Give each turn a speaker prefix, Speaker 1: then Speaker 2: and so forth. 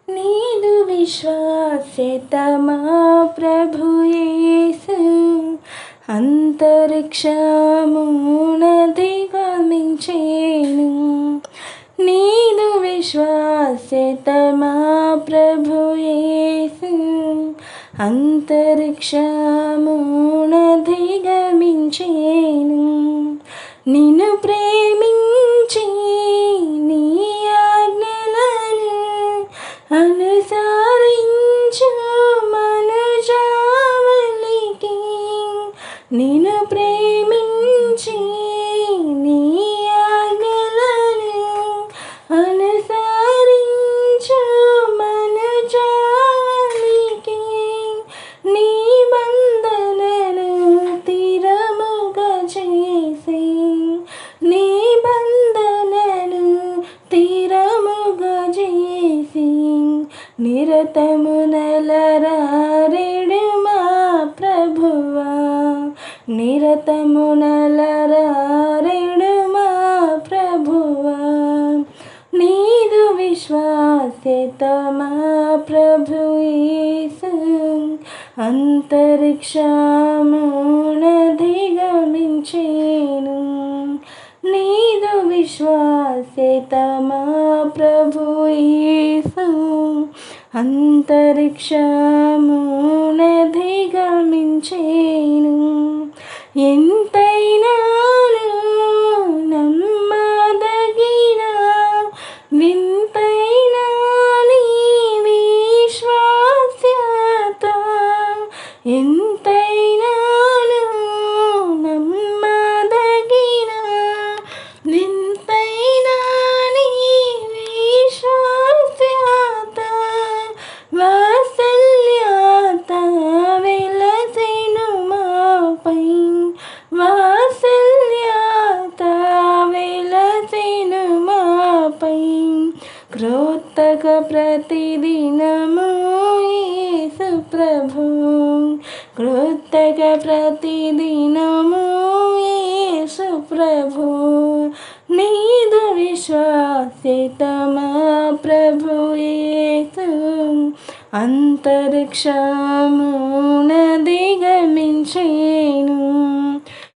Speaker 1: నీదు విశ్వాస్యతమా ప్రభు యేసు అంతరిక్షమునధిగమించేను. నీదు విశ్వాస్యతమా ప్రభు యేసు అంతరిక్షమునధిగమించేను. నిన్ను ప్రేమించి నీ ఆజ్ఞలను అనుసరించు మనుజావళికి. నిన్ను ప్రేమించి నీ ఆజ్ఞలను అనుసరించు మనుజావళికి. నీ బంధనను తీరముగా చేసి నీ బంధనను తీరముగా చేసి నిరతము నలరారెడు మా ప్రభువా. నిరతము నలరారెడు మా ప్రభువా. నీదు విశ్వాస్యతమా ప్రభు యేసు అంతరిక్షమునధిగమించేను. నీదు విశ్వాస్యతమా ప్రభు యేసు అంతరిక్షమునధిగమించేను. ఎంతైనాను నమ్మదగిన వింతైన నీ విశ్వాస్యత. ఎంతైనాను నమ్మదగిన వింతైన నీ విశ్వాస్యత. వాత్సల్యత వెలసెను మాపై. వాత్సల్యత వెలసెను మాపై. క్రోత్తక ప్రతిదినము యేసు ప్రభు. క్రోత్తక ప్రతిదినము యేసు ప్రభు. నీదు విశ్వాస్యతమా ప్రభు యేసు అంతరిక్షమునధిగమించేను.